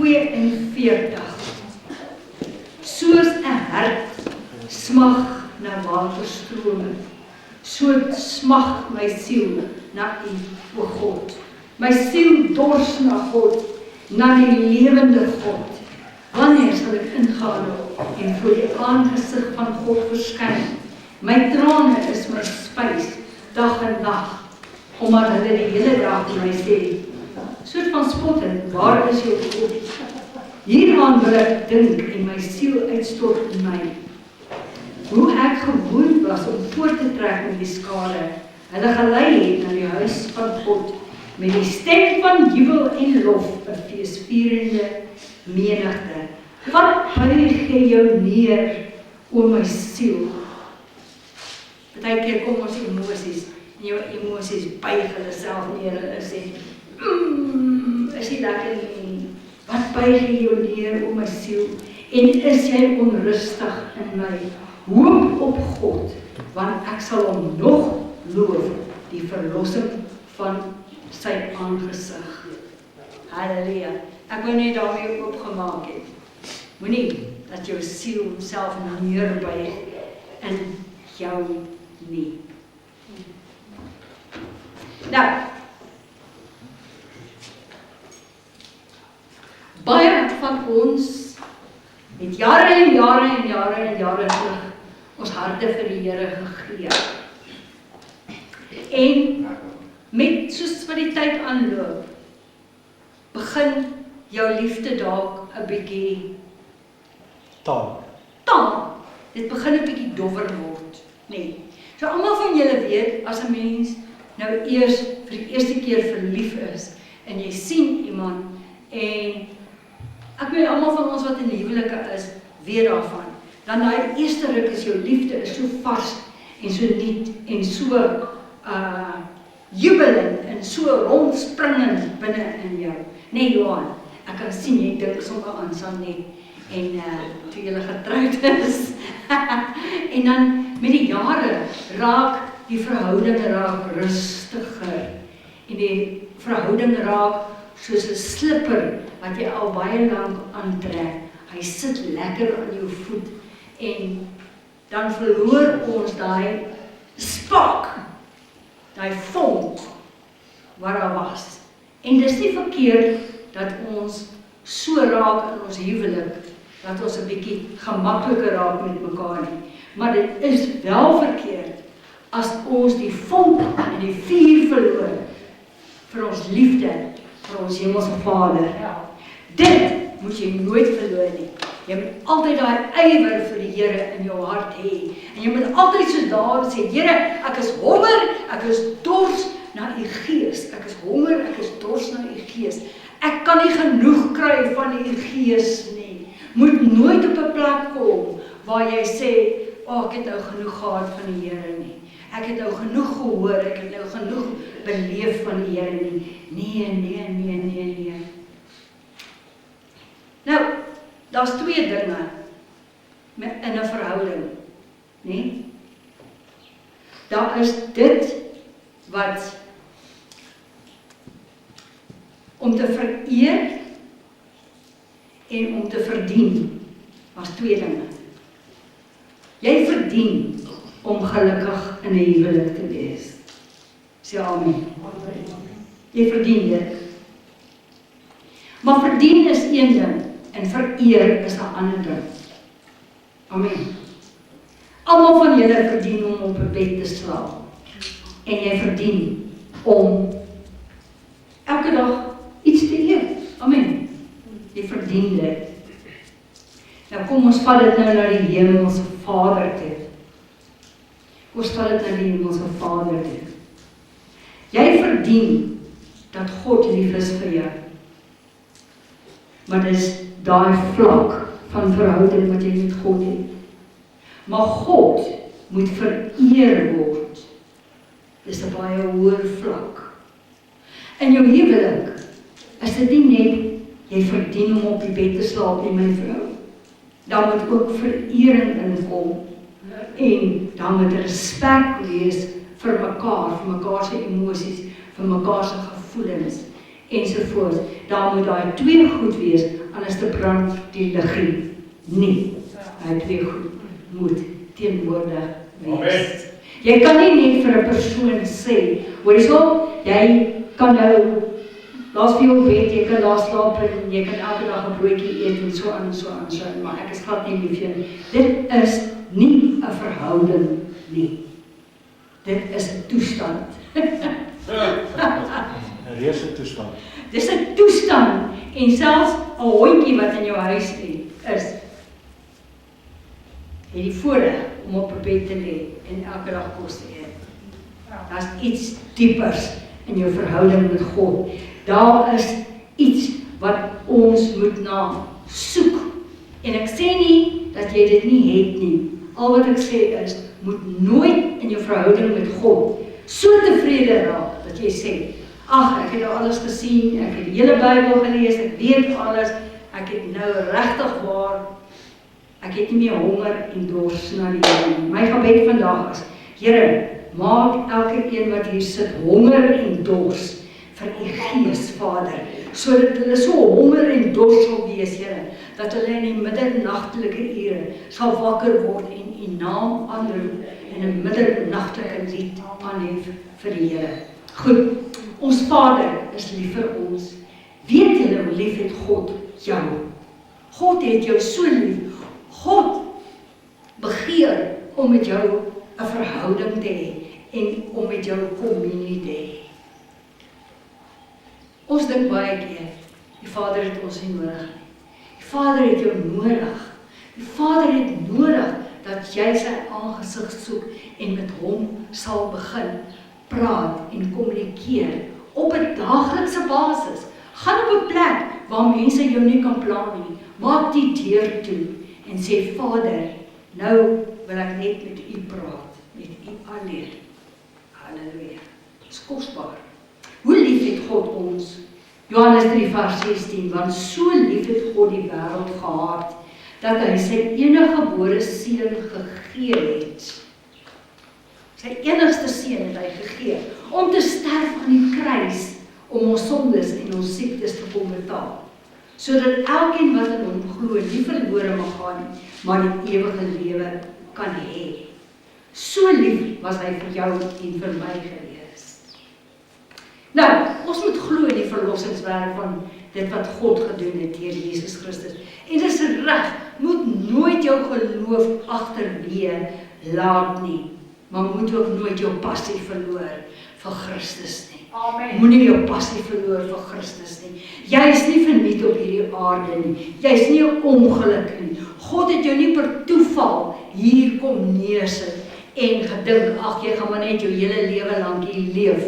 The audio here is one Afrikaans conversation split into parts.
42. Soos 'n hert smag na waterstrome, so smag my siel na U, o God. My siel dors na God, na die lewende God. Wanneer sal ek ingaan en voor die aangesig van God verskyn? My trane is my spys, dag en nag, omdat hulle die hele dag vir my sê, soort van spottend, waar is jou God? Hieraan wil ek dink en my siel uitstort in my. Hoe ek gewoond was om voort te trek met die skare, hulle gelei het na die huis van God, met die stem van jubel en lof, 'n feesvierende menigte. Wat buig jy jou neer, o my siel? Partykeer kom ons emosies, en jou emosies buig hulle self neer, hulle sê, is nie lekker nie. Wat buig jy jou neer, o my siel, en is jy onrustig in my? Hoop op God, want ek sal hom nog loof, die verlossing van sy aangesig. Halleluja. Ek wou net daarmee oopgemaak het. Moenie dat jou siel homself neerbuig in jou nie. Nou, baie van ons het jare en jare en jare en jare terug ons harte vir die Here gegee. En met soos wat die tyd aanloop, begin jou liefde dalk 'n bietjie taal. Dit begin 'n bietjie dowwer word, nee. So almal van julle weet, as 'n mens nou eers vir die eerste keer verlief is en jy sien iemand en ek weet almal van ons wat in huwelike is, weet daarvan. Dan daai eerste ruk is jou liefde is so vars en so nuut en so jubelend en so rondspringend binne in jou. Nee, Johan, ek kan sien jy dink sommer aan Sandy en toe julle getroud is. En dan met die jare raak die verhouding raak rustiger en die verhouding raak soos 'n slipper wat jy al baie lank aantrek. Hy sit lekker aan jou voet en dan verloor ons daai spark, daai vonk wat daar was. En dis nie verkeerd dat ons so raak in ons huwelik, dat ons 'n bietjie gemakliker raak met mekaar nie. Maar dit is wel verkeerd as ons die vonk en die vuur verloor vir ons liefde, vir ons Hemelse Vader. Dit moet jy nooit verloor nie. Jy moet altyd daai ywer vir die Here in jou hart hê. En jy moet altyd so daar sê, Here, ek is honger, ek is dors na U Gees. Ek is honger, ek is dors na U Gees. Ek kan nie genoeg kry van U Gees nie. Moet nooit op 'n plek kom waar jy sê, ek het nou genoeg gehad van die Here nie. Ek het nou genoeg gehoor, ek het nou genoeg beleef van die Here nie. Nee. Nou, daar's twee dinge in 'n verhouding, nee? Daar is dit wat om te vereer en om te verdien. Was twee dinge. Jy verdien om gelukkig in 'n huwelik te wees. Sê amen. Jy verdien dit. Maar verdien is een ding en vereer is 'n ander ding. Amen. Almal van julle verdien om op 'n bed te slaap. En jy verdien om elke dag iets te eet. Amen. Jy verdien dit. Nou kom ons vat dit nou na die Hemelse Vader toe. Ons vat dit na die Hemelse Vader toe. Jy verdien dat God lief is vir jou. Maar dis daai vlak van verhouding wat jy met God het. Maar God moet vereer word. Dis 'n baie hoër vlak. In jou huwelik is dit nie net jy verdien om op die bed te slaap met my vrou. Daar moet ook verering inkom. En daar moet respek wees vir mekaar se emosies, vir mekaar se gevoelens. ensovoorts. Daar moet daai twee goed wees, anders te brand die liggie nie. Daai twee goed moet teenwoordig wees. Jy kan nie net vir 'n persoon sê, hoor so, jy kan nou laat vir jou bed, jy kan daar slaap en jy kan elke dag 'n broodjie eet en so aan, maar ek is glad nie lief vir jou. Dit is nie 'n verhouding nie. Dit is 'n toestand. 'n reuse toestand. Dis 'n toestand en selfs 'n hondjie wat in jou huis is, het die voorreg om op 'n bed te lê en elke dag kos te eet. Daar's iets diepers in jou verhouding met God. Daar is iets wat ons moet na soek. En ek sê nie dat jy dit nie het nie. Al wat ek sê is, moet nooit in jou verhouding met God so tevrede raak, dat jy sê, ag, ek het nou alles gesien, ek het die hele Bybel gelees, ek weet alles, ek het nou regtig waar, ek het nie meer honger en dors na die Here nie. My gebed vandag is, Here, maak elke een wat hier sit honger en dors vir u Gees, Vader, sodat hulle so honger en dors sal wees, Here, dat hulle in die middernagtelike ure sal wakker word en u naam aanroep en 'n middernagtelike lied aanhef vir die Here. Goed, ons Vader is lief vir ons. Weet julle hoe lief het God jou? God het jou so lief. God begeer om met jou 'n verhouding te hê en om met jou kommunie te hê. Ons dink baie keer, die Vader het ons nie nodig nie. Die Vader het jou nodig. Die Vader het nodig dat jy sy aangesig soek en met hom sal begin praat en kommunikeer op 'n daaglikse basis. Gaan op 'n plek waar mense jou nie kan pla nie. Maak die deur toe en sê, Vader, nou wil ek net met u praat, met u alleen. Halleluja. Dit is kosbaar. Hoe lief het God ons? Johannes 3 vers 16, want so lief het God die wêreld gehad, dat hy sy eniggebore seun gegee het. Sy enigste seun het hy gegee, om te sterf aan die kruis, om ons sondes en ons siektes te kom betaal, sodat elkeen wat in hom glo nie verlore mag gaan nie, maar die ewige lewe kan hê. So lief was hy vir jou en vir my gewees. Nou, ons moet glo in die verlossingswerk van dit wat God gedoen het deur Jesus Christus. En dis reg, moet nooit jou geloof agterweë laat nie, maar moet ook nooit jou passie verloor vir Christus nie. Amen. Moenie jou passie verloor vir Christus nie. Jy is nie verniet op hierdie aarde nie. Jy is nie 'n ongeluk nie. God het jou nie per toeval hier kom neersit en gedink, ag, jy gaan maar net jou hele lewe lank hier leef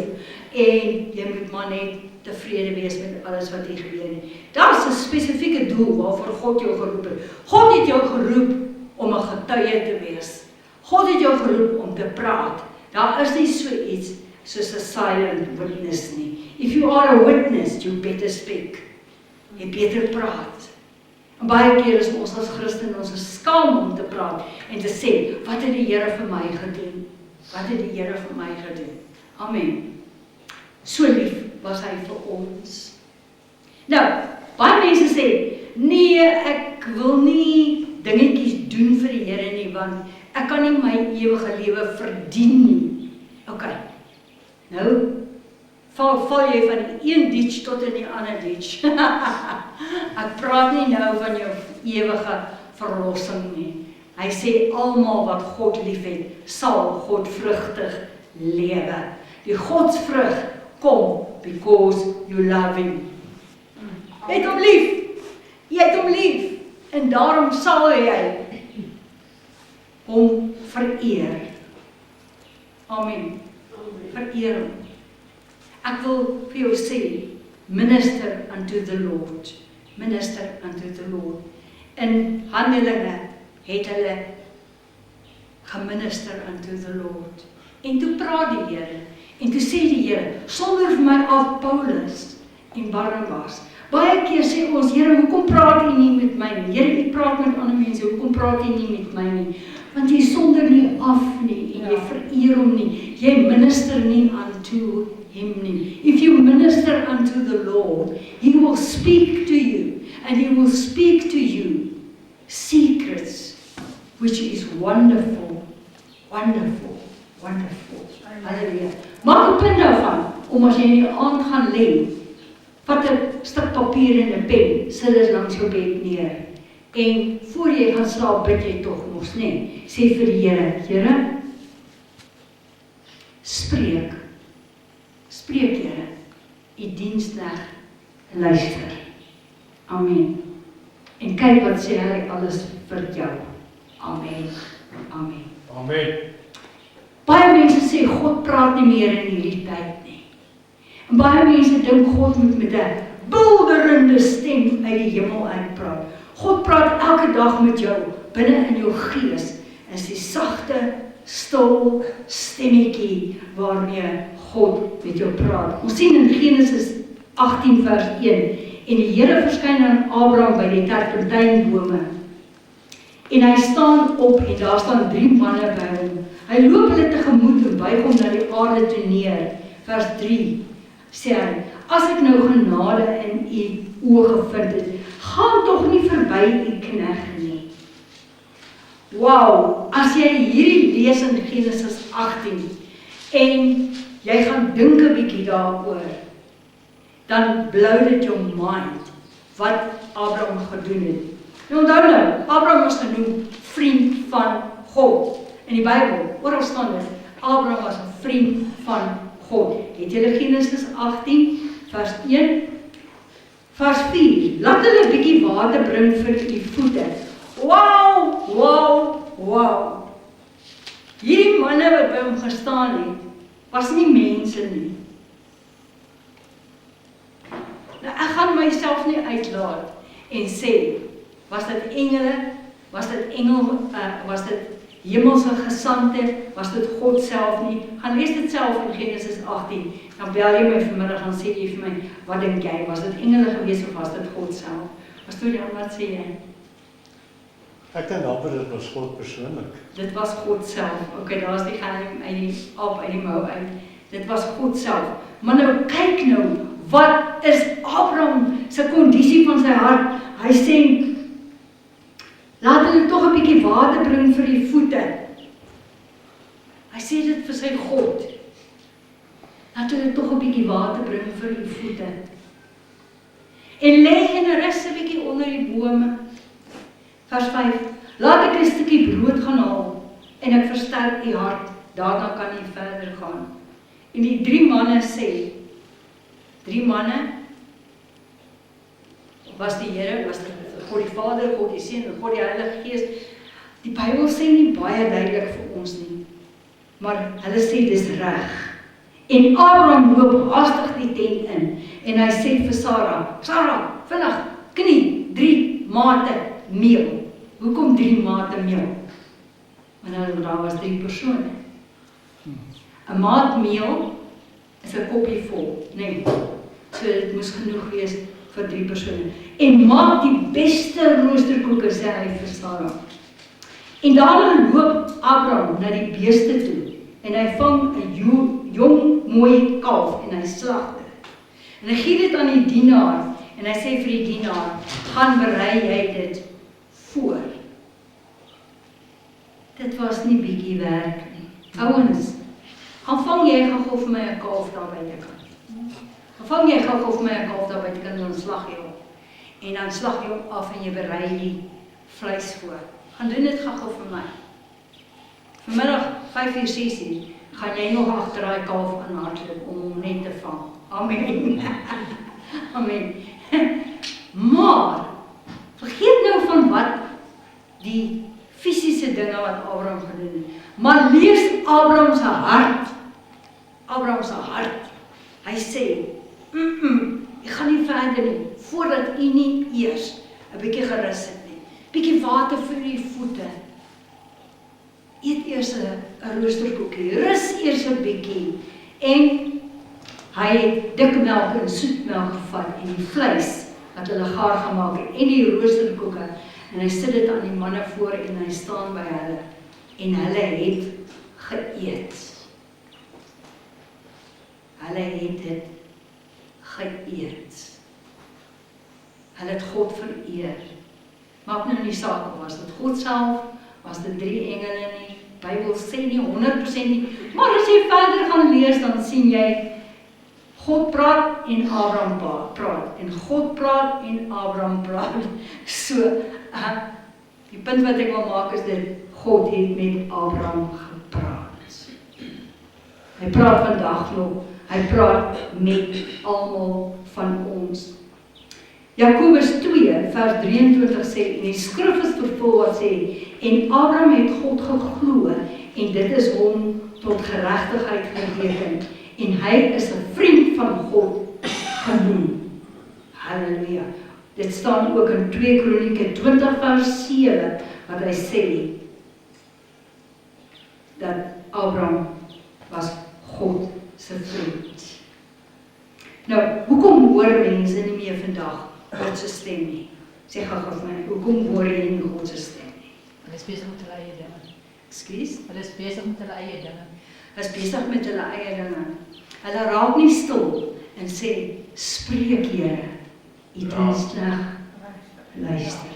en jy moet maar net tevrede wees met alles wat hier gebeur nie. Daar's 'n spesifieke doel waarvoor God jou geroep het. God het jou geroep om 'n getuie te wees. God het jou geroep om te praat. Daar is nie so iets soos 'n silent witness nie. If you are a witness, you better speak. Jy beter praat. En baie keer is ons as Christen, ons is skaam om te praat en te sê, wat het die Here vir my gedoen? Wat het die Here vir my gedoen? Amen. So lief was hy vir ons. Nou, baie mense sê, nee, ek wil nie dingetjies doen vir die Here nie, want ek kan nie my ewige lewe verdien nie. OK. Nou, val jy van die een ditch tot in die ander ditch. Ek praat nie nou van jou ewige verlossing nie. Hy sê, almal wat God lief het, sal godvrugtig lewe. Die godsvrug kom because you love him. Jy het hom lief. Jy het hom lief. En daarom sal jy hom vereer. Amen. Vereer hom. Ek wil vir jou sê, minister unto the Lord. Minister unto the Lord. In Handelinge het hulle geminister unto the Lord. En toe praat die Here, en toe sê die Here, sonder vir my af Paulus en Barnabas. Baie keer sê ons, Here, hoekom praat U nie met my nie? Here, U praat met ander mense, hoekom praat U nie met my nie? Want jy sonder nie af nie, en jy vereer hom nie. Jy minister nie unto him nie. If you minister unto the Lord, he will speak to you, and he will speak to you secrets, which is wonderful, wonderful, wonderful. Halleluja. Maak 'n punt daarvan, om as jy in die aand gaan lê, vat 'n stuk papier en 'n pen, sit dit langs jou bed neer. En voor jy gaan slaap, bid jy tog mos, nee. Sê vir die Here, Here, spreek, Here, u diensknegt luister. Amen. En kyk wat sê hy alles vir jou. Amen. Amen. Amen. Baie mense sê God praat nie meer in hierdie tyd nie. En baie mense dink God moet met 'n bulderende stem uit die hemel uitpraat. God praat elke dag met jou binne in jou gees. Is die sagte, stil stemmetjie waarmee God met jou praat. Ons sien in Genesis 18 vers 1 en die Here verskyn aan Abraham by die terpentynbome. En hy staan op en daar staan 3 manne by hom. Hy loop hulle tegemoet en buig hom na die aarde toe neer. Vers 3 sê hy, as ek nou genade in u oë gevind het, gaan tog nie verby u knegt nie. Wow, as jy hierdie lees in Genesis 18 en jy gaan dink 'n bietjie daaroor, dan blow dit jou mind wat Abraham gedoen het. Nou onthou nou, Abraham was genoem vriend van God. In die Bybel, oral staan dit, Abraham was 'n vriend van God. Het julle Genesis 18 vers 1, vers 4, laat hulle 'n bietjie water bring vir u voete. Wow, wow, wow. Hierdie manne wat by hom gestaan het, was nie mense nie. Nou ek gaan myself nie uitlaat en sê, was dit engele, was dit hemelse gesandte, was dit God self nie? Gaan lees dit self in Genesis 18, dan bel jy my vanmiddag en sê jy vir my, wat dink jy, was dit engele gewees of was dit God self? Pastoor Jan, wat sê jy? Ek dink amper dit was God persoonlik. Dit was God self. Okay, daar is die geheim uit die aap uit die mou uit. Dit was God self. Maar nou kyk nou, wat is Abraham se kondisie van sy hart? Hy sê, laat hulle tog 'n bietjie water bring vir die voete. Hy sê dit vir sy God. Laat hulle tog 'n bietjie water bring vir die voete. En lê en rus 'n bietjie onder die bome. Vers 5. Laat ek 'n stukkie brood gaan haal en ek versterk u hart. Daarna kan u verder gaan. En die 3 manne sê, 3 manne was die Here, was God die Vader, God die Seun en God die Heilige Gees. Die Bybel sê nie baie duidelik vir ons nie, maar hulle sê dis reg. En Abraham loop haastig die tent in en hy sê vir Sarah, vinnig, knie, 3 mate meel. Hoekom 3 mate meel? Want daar was 3 persone. 'n maat meel is 'n koppie vol, nee. So dit moes genoeg wees vir 3 persone. En maak die beste roosterkoeke, sê hy vir Sarah. En daarna loop Abraham na die beeste toe en hy vang 'n jong mooi kalf en hy slag dit. En hy gee dit aan die dienaar en hy sê vir die dienaar, gaan berei jy dit voor. Dit was nie bietjie werk nie. Ouens, gaan vang jy gou vir my 'n kalf daar buitekant. Gaan vang jy gou vir my 'n kalf daar buitekant en dan slag jy hom. En dan slag jy hom af en jy berei die vleis voor. Gaan doen dit gou vir my. Vanmiddag 5:00, 6:00 gaan jy nog agter daai kalf aanhardloop om hom net te vang. Amen. Amen. Maar vergeet nou van wat die fisiese dinge wat Abraham gedoen het. Maar lees Abraham se hart. Abraham se hart. Hy sê, ek gaan nie verder nie, voordat u nie eers 'n bietjie gerus het nie. Bietjie water vir u voete. Eet eers 'n roosterkoekie, rus eers 'n bietjie. En hy het dik melk en soetmelk gevat en die vleis wat hulle gaar gemaak het en die roosterkoeke. En hy sit dit aan die manne voor en hy staan by hulle. En hulle het geëet. hulle het dit geëet. Hulle het God vereer. Maak nou nie saak, was dit God self, was dit 3 engele nie, Bybel sê nie 100% nie, maar as jy verder gaan lees, dan sien jy, God praat en Abraham praat, en God praat en Abraham praat. So, die punt wat ek wil maak is dit, God het met Abraham gepraat. Hy praat vandag nog, hy praat met almal van ons. Jakobus 2 vers 23 sê, en die skrif is vervul wat sê, en Abraham het God geglo, en dit is hom tot geregtigheid gereken, en hy is 'n vriend van God genoem. Halleluja. Dit staan ook in 2 Kronieke 20 vers 7, wat hy sê, dat Abraham was God se vriend. Nou, hoekom hoor mense nie meer vandag God se stem nie? Sê gou vir my, hoekom hoor jy nie God se stem nie? Hulle is besig met hulle eie dinge. Ekskuus? Hulle is besig met hulle eie dinge. Hulle is besig met hulle eie dinge. Hulle raak nie stil en sê, spreek Here, U is sleg, luister.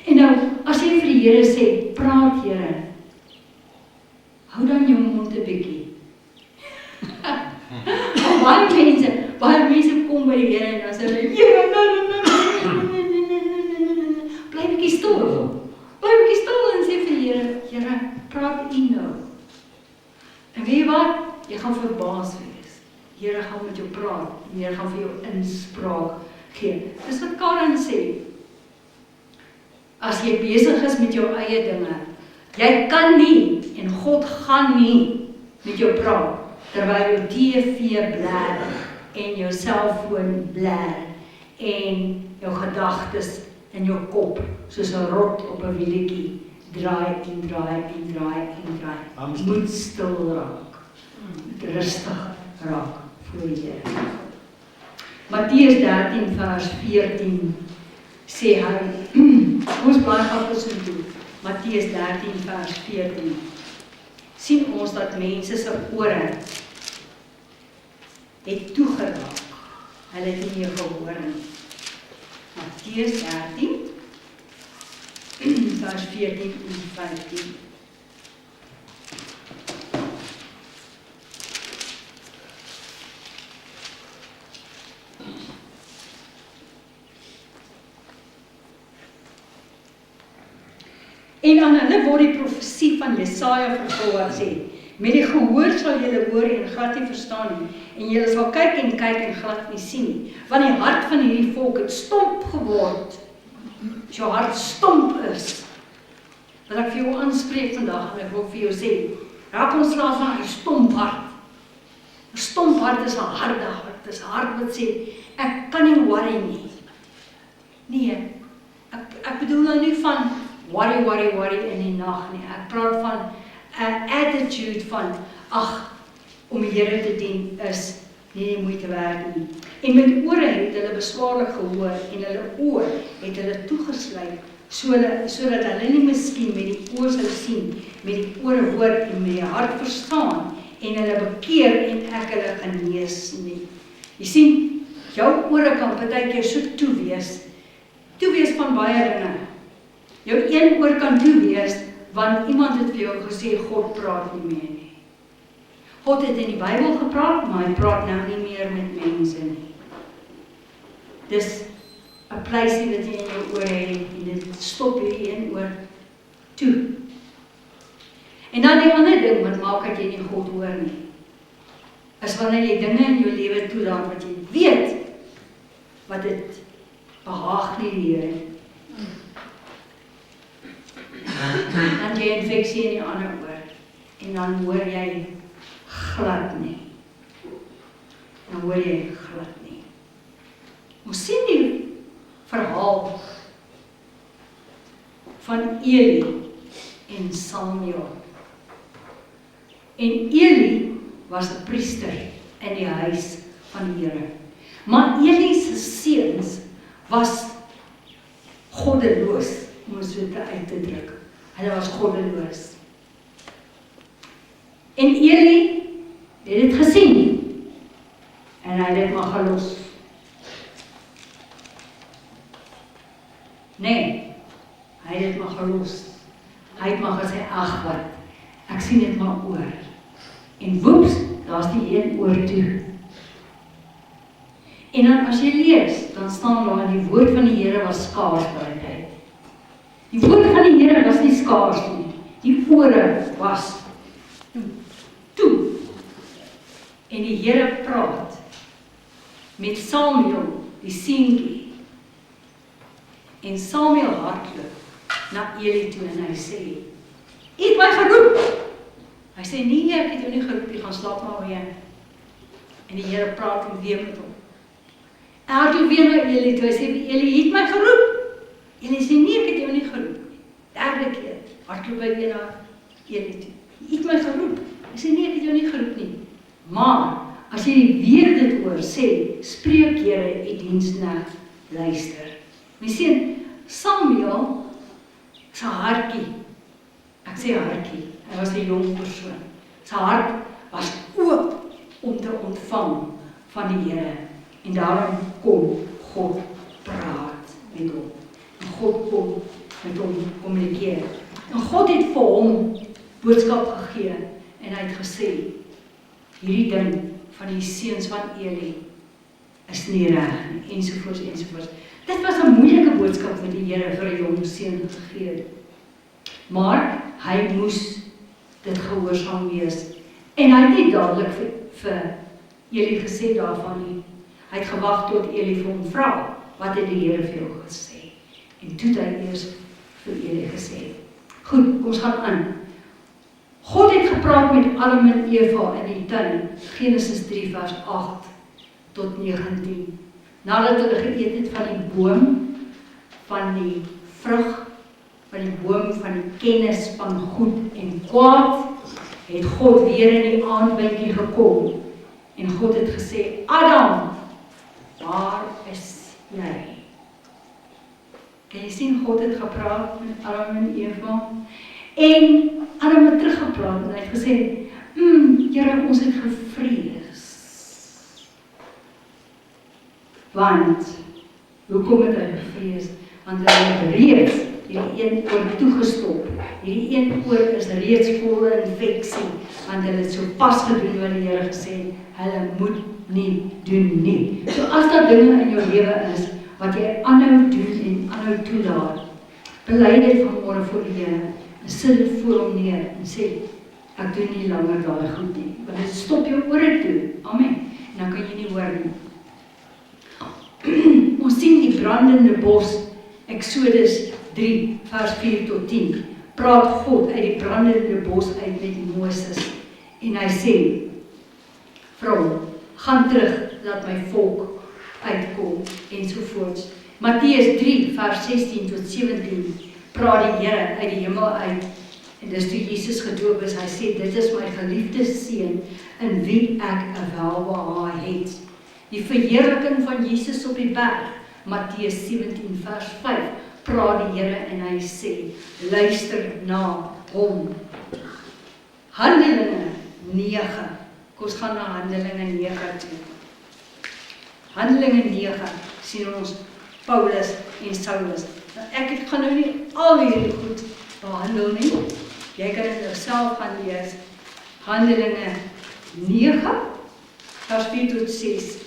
En nou, as jy vir die Here sê, praat Here, hou dan jou mond 'n bietjie. Baie mense kom by die Here en dan sê hulle, Here, bly bietjie stil. Bly bietjie stil en sê vir die Here, Here, praat U nou. En weet jy wat? Jy gaan verbaas wees. Die Here gaan met jou praat. Die Here gaan vir jou inspraak gee. Dis wat Karen sê. As jy besig is met jou eie dinge, jy kan nie en God gaan nie met jou praat terwyl jou TV blaar en jou selfoon blaar en jou gedagtes in jou kop soos 'n rot op 'n wielietjie draai en draai en draai en draai. Moet stil raak. Moet rustig raak voor die Here. Matteus 13 vers 14 sê hy, ons blaai afgesoek toe, Matteus 13 vers 14, sien ons dat mense se ore het toegeraak, hulle het nie meer gehoor nie. Matteus 13 vers 14 en 15. En aan hulle word die profesie van Jesaja vervul wat sê, met die gehoor sal julle hoor en glad nie verstaan nie, en julle sal kyk en glad nie sien nie, want die hart van hierdie volk het stomp geword. As jou hart stomp is, wat ek vir jou aanspreek vandag, en ek wil vir jou sê, raak ontslaaf van die stomp hart. 'n Stomp hart is 'n harde hart, dis 'n hart wat sê, ek kan nie worry nie. Nee, ek bedoel nou nie van worry in die nag nie. Ek praat van 'n attitude van, om die Here te dien is nie die moeite werd nie. En met ore het hulle beswaarlik gehoor en hulle oë het hulle toegesluit, sodat hulle nie miskien met die oë sal sien, met die ore hoor en met die hart verstaan en hulle bekeer en ek hulle genees nie. Jy sien, jou ore kan partykeer so toe wees van baie dinge. Jou een oor kan toe wees, want iemand het vir jou gesê, God praat nie meer nie. God het in die Bybel gepraat, maar hy praat nou nie meer met mense nie. Dis 'n pleisie wat jy in jou oor het, en dit stop hierdie een oor toe. En dan die ander ding wat maak dat jy nie God hoor nie, is wanneer jy dinge in jou lewe toelaat wat jy weet, wat dit behaag nie die Here. Dan jy infeksie in die ander oor, en dan hoor jy glad nie. Ons sien die verhaal van Eli en Samuel. En Eli was 'n priester in die huis van die Here. Maar Eli se seuns was goddeloos, om so uit te druk. Hulle was goddeloos. En Eli het dit gesien. en hy het dit maar gelos. Nee, hy het dit maar gelos. Hy het maar gesê, ag wat, ek sien dit maar oor. En woeps, daar's die een oor toe. En dan as jy lees, dan staan daar, die woord van die Here was skaars by die tyd. Die woord van die Here was nie skaars nie. Die ore was toe. En die Here praat met Samuel, die seentjie. En Samuel hardloop na Eli toe en hy sê, "U het my geroep." Hy sê, "Nee, ek het jou nie geroep, jy gaan slaap maar weer." En die Here praat weer met hom. En hardloop weer na Eli toe, hy sê, "Eli, jy het my geroep." Eli sê, "Nee, ek het jou nie geroep nie." Derde keer, hardloop hy weer na Eli toe. "Jy het my geroep." Hy sê, "Nee, ek het jou nie geroep nie." Maar, as jy weer dit hoor, sê, "Spreek Here, u diensknegt luister." My sien, Samuel, sy hartjie, ek sê hartjie, hy was 'n jong persoon, sy hart was oop om te ontvang van die Here, en daarom kon God praat met hom, en God kon met hom kommunikeer, en God het vir hom boodskap gegee, en hy het gesê, hierdie ding van die seuns van Eli is nie reg nie, ensovoorts, ensovoorts. Dit was 'n moeilike boodskap wat die Here vir 'n jong seun gegee het. Maar hy moes dit gehoorsaam wees. En hy het nie dadelik vir Eli gesê daarvan nie. Hy het gewag tot Eli vir hom vra, wat het die Here vir jou gesê? En toe het hy eers vir Eli gesê. Goed, kom ons gaan aan. God het gepraat met Adam en Eva in die tuin, Genesis 3 vers 8 tot 19. Nadat hulle geëet het van die boom, van die vrug, van die boom van die kennis van goed en kwaad, het God weer in die aandwinkie gekom. En God het gesê, Adam, waar is jy? Kan jy sien, God het gepraat met Adam en Eva. En Adam het teruggepraat en hy het gesê, Here, ons het gevrees. Want, hoekom het hy gevrees? Want hy het reeds hierdie een oor toegestop. Hierdie een oor is reeds vol infeksie, want hulle het so pas gedoen wat die Here gesê het, hulle moet nie doen nie. So as daar dinge in jou lewe is, wat jy aanhou doen en aanhou toelaat, bely dit vanmôre voor die Here, en sit dit voor hom neer, en sê, ek doen nie langer daai goed nie, want dit stop jou ore toe, amen, en dan kan jy nie hoor nie. Ons sien die brandende bos, Exodus 3 vers 4 tot 10, praat God uit die brandende bos uit met Moses, en hy sê, vrou, gaan terug, laat my volk uitkom, ensovoorts. Matteus 3 vers 16 tot 17, praat die Here uit die hemel uit, en dis toe Jesus gedoop is, hy sê, dit is my geliefde seun, in wie ek 'n welbehae het. Die verheerliking van Jesus op die berg, Matteus 17 vers 5, praat die Here en hy sê, luister na hom. Handelinge 9, kom ons gaan na Handelinge 9 toe. Handelinge 9, sien ons Paulus en Saulus. Nou, ek gaan nou nie al hierdie goed behandel nie, jy kan dit self gaan lees. Handelinge 9, vers 4 tot 6.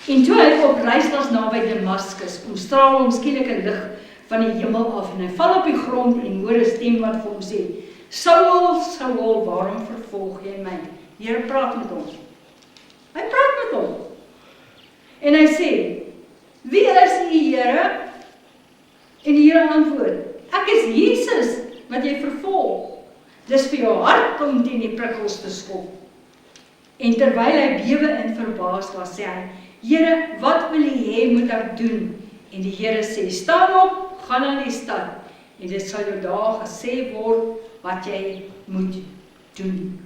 En toe hy op reis was naby Damaskus, omstraal hom skielik 'n lig van die hemel af, en hy val op die grond en hoor 'n stem wat vir hom sê, Saul, Saul, waarom vervolg jy my? Die Here praat met hom. Hy praat met hom. En hy sê, wie is u, Here? En die Here antwoord, ek is Jesus, wat jy vervolg. Dis vir jou hart om teen die prikkels te skop. En terwyl hy bewe en verbaas was, sê hy, Here, wat wil jy hê moet ek doen? En die Here sê, staan op, gaan na die stad, en dit sal jou daar gesê word, wat jy moet doen.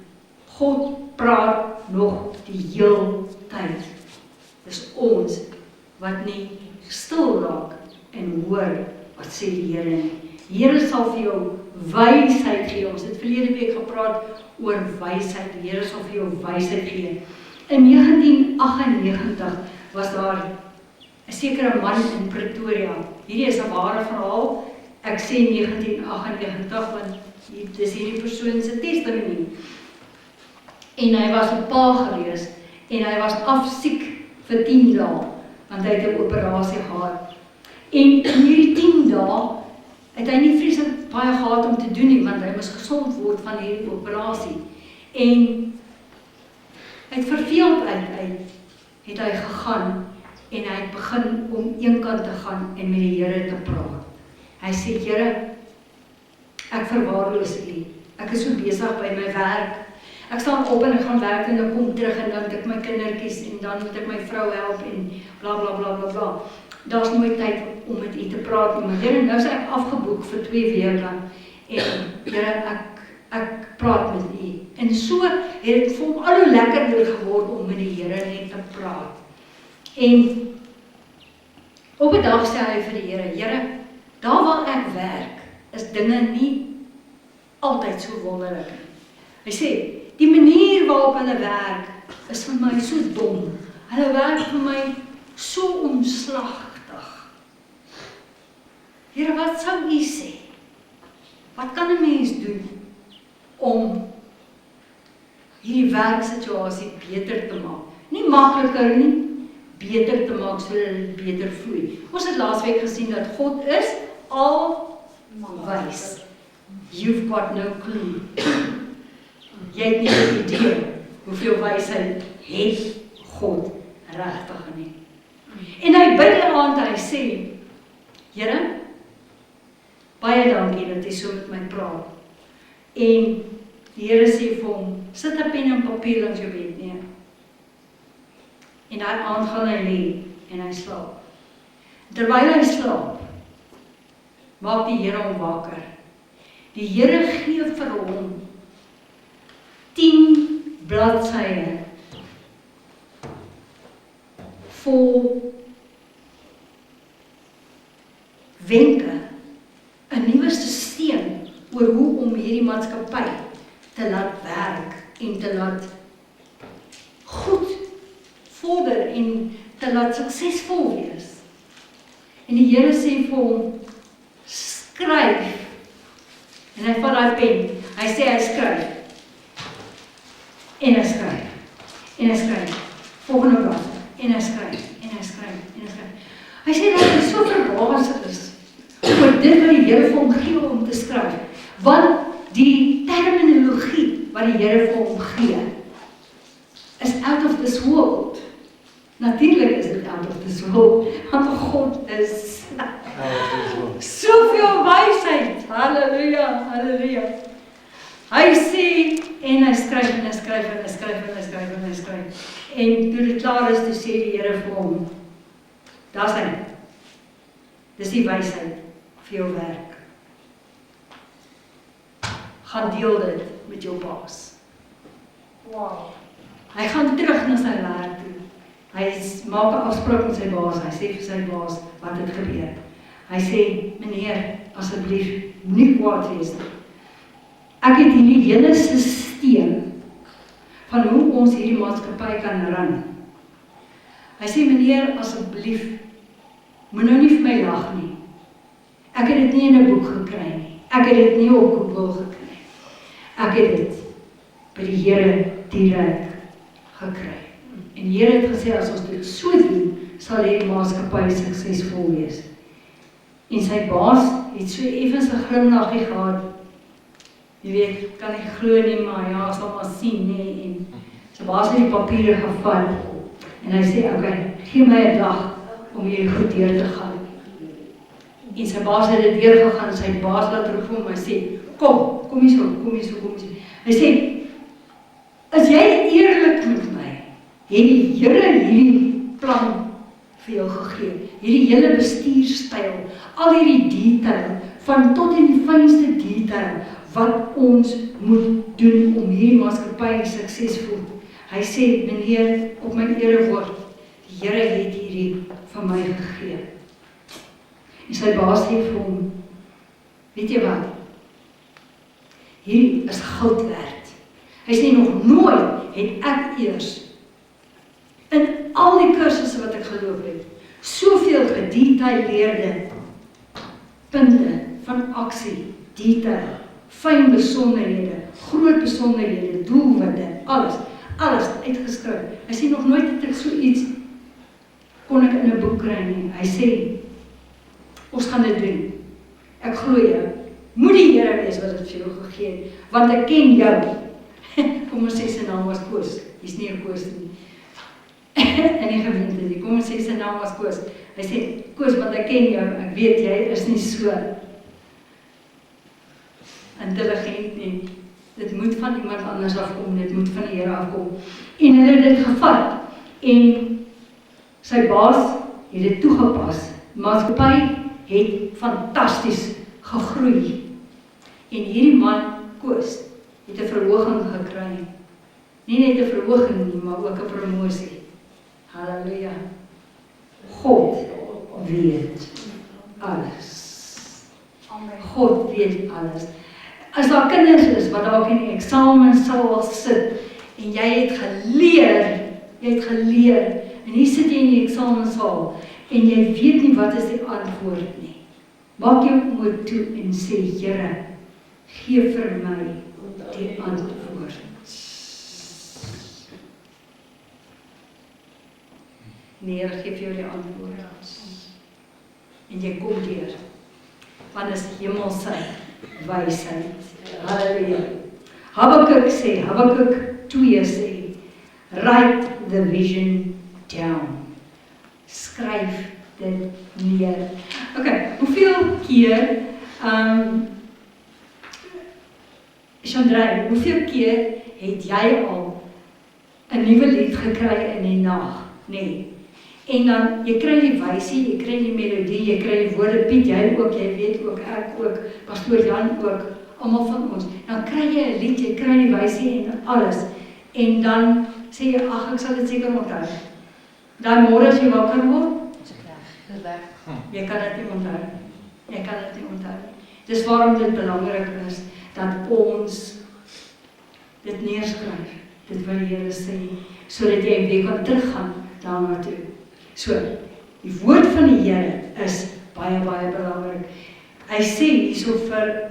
God praat nog die heel tyd. Dis ons, wat nie stil raak, en hoor, wat sê die Here nie. Die Here sal vir jou wysheid gee. Ons het verlede week gepraat oor wysheid. Die Here sal vir jou wysheid gee. In 1998 was daar 'n sekere man in Pretoria. Hierdie is 'n ware verhaal. Ek sê 1998 want dis hierdie persoon se testimonie. En hy was 'n pa gewees en hy was afsiek vir 10 dae want hy het 'n operasie gehad. En in hierdie 10 dae het hy nie vreeslik baie gehad om te doen nie want hy moes gesond word van hierdie operasie. En hy het verveeld uit het hy gegaan en hy het begin om een kant te gaan en met die Here te praat. Hy sê, Here, ek verwaarloos U. Ek is so besig by my werk. Ek staan op en ek gaan werk en dan kom terug en dan het ek my kindertjies en dan moet ek my vrou help en bla bla bla bla bla. Daar's nooit tyd om met U te praat nie, maar Here, nou is ek afgeboek vir 2 weke en Here, ek praat met U. En so het dit vir hom al hoe lekkerder geword om met die Here net te praat. En op 'n dag sê hy vir die Here, Here, daar waar ek werk, is dinge nie altyd so wonderlik nie. Hy sê, die manier waarop hulle werk is vir my so dom. Hulle werk vir my so omslagtig. Here, wat sou U sê? Wat kan 'n mens doen om hierdie werksituasie beter te maak? Nie makliker nie, beter te maak sodat dit beter vloei. Ons het laasweek gesien dat God is alwys. You've got no clue. Jy het nie 'n idee hoeveel wysheid het God regtig nie. En hy bid die aand, hy sê, Here, baie dankie dat jy so met my praat. En die Here sê vir hom, sit 'n pen en papier langs jou bed neer. En daai aand gaan hy lê en hy slaap. Terwyl hy slaap, maak die Here hom wakker. Die Here gee vir hom 10 bladsye vol wenke, 'n nuwe stelsel oor hoe om hierdie maatskappy te laat werk en te laat goed vorder en te laat suksesvol wees. En die Here sê vir hom, skryf. En hy vat daai pen, hy sê hy skryf. En hy skryf. En hy skryf. Volgende blad. En hy skryf. En hy skryf. En hy skryf. Hy sê dat hy so verbaas is oor dit wat die Here vir hom gee om te skryf. Want die terminologie wat die Here vir hom gee is out of this world. Natuurlik is dit out of this world, want God is soveel wysheid. Halleluja, halleluja. Hy sê, en hy skryf, en hy skryf, en hy skryf, en hy skryf, en hy skryf. En toe dit klaar is, toe sê die Here vir hom, daar's hy. Dis die wysheid vir jou werk. Gaan deel dit met jou baas. Wow. Hy gaan terug na sy werk toe. Hy maak 'n afspraak met sy baas. Hy sê vir sy baas wat het gebeur. Hy sê, meneer, asseblief nie kwaad wees nie. Ek het hierdie hele stelsel van hoe ons hierdie maatskappy kan run. Hy sê, meneer, asseblief, moet nou nie vir my lag nie. Ek het dit nie in 'n boek gekry nie. Ek het dit nie op Google gekry. Ek het dit by die Here direk gekry. En die Here het gesê, as ons dit so doen, sal hierdie maatskappy suksesvol wees. En sy baas het so effens 'n glimlaggie gehad. Jy weet, kan nie glo nie, maar ja, sal maar sien nie. En sy baas het die papiere gevat. En hy sê, okay, gee my 'n dag om hierdie goed deur te gaan. En sy baas het dit weer gegaan, sy baas laat roep hom, hy sê, kom hier so. Hy sê, as jy eerlik met my, het die Here hierdie plan vir jou gegee, hierdie hele bestuurstyl, al hierdie detail, van tot in die fynste detail, wat ons moet doen om hierdie maatskappy suksesvol. Hy sê, meneer, op my erewoord, die Here het hierdie vir my gegee. En sy baas sê vir hom, weet jy wat, hierdie is goud werd. Hy sê, nog nooit het ek eers In al die kursusse wat ek geloop het, soveel gedetailleerde punte van aksie, detail, fyn besonderhede, groot besonderhede, doelwitte, alles uitgeskryf. Hy sê nog nooit het ek so iets kon ek in 'n boek kry nie. Hy sê, ons gaan dit doen. Ek glo jou. Moet die Here wees wat dit vir jou gegee het, want ek ken jou. Kom ons sê sy naam was Koos. Hy's nie 'n Koos nie. In die gemeente nie. Kom ons sê sy naam was Koos. Hy sê, Koos, want ek ken jou, ek weet jy is nie so intelligent nie. Dit moet van iemand anders afkom, dit moet van die Here afkom. En hulle het dit gevat. En sy baas het dit toegepas. Maatskappy het fantasties gegroei. En hierdie man, Koos, het 'n verhoging gekry. Nie net 'n verhoging nie, maar ook 'n promosie. Halleluja. God weet alles. God weet alles. As daar kinders is wat dalk in die eksamensaal sit en jy het geleer en hier sit jy in die eksamensaal en jy weet nie wat is die antwoord nie. Maak jou oë toe en sê, Here, gee vir my die antwoord. Nee, Here gee vir jou die antwoord. En jy kom deur. Want is hemelse wysheid. Halleluja. Habakuk 2 sê, write the vision down. Skryf dit neer. Okay, hoeveel keer, Chandra, hoeveel keer het jy al 'n nuwe lied gekry in die nag? Nee. En dan, jy kry die wysie, jy kry die melodie, jy kry die woorde, Piet, jy ook, jy weet ook, ek ook, Pastoor Jan ook, almal van ons. Dan kry jy 'n lied, jy kry die wysie en alles. En dan sê jy, ag, ek sal dit seker onthou. Dan môre as jy wakker word, jy kan dit nie onthou. Jy kan dit nie onthou. Dis waarom dit belangrik is, dat ons dit neerskryf, dit wat die Here sê, sodat jy weer kan teruggaan daarna toe. So, die woord van die Here is baie, baie belangrik. Hy sê hierso vir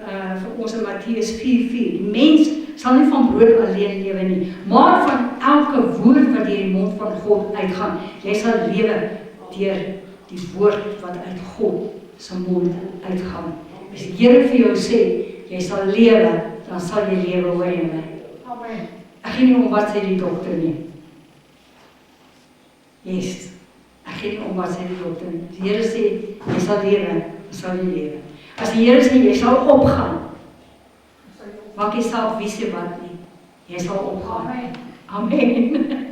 ons in Matteus 4:4, die mens sal nie van brood alleen lewe nie, maar van elke woord wat deur die mond van God uitgaan. Jy sal lewe deur die woord wat uit God se mond uitgaan. As die Here vir jou sê, jy sal lewe, dan sal jy lewe, hoor jy my? Amen. Ek gee nie om wat sê die dokter nie. Yes. Ek gee nie om wat sê die dokter nie. Die Here sê, jy sal lewe, dan sal jy lewe. As die Here sê, jy sal opgaan, maak jy saak wie sê wat nie. Jy sal opgaan. Amen. Amen.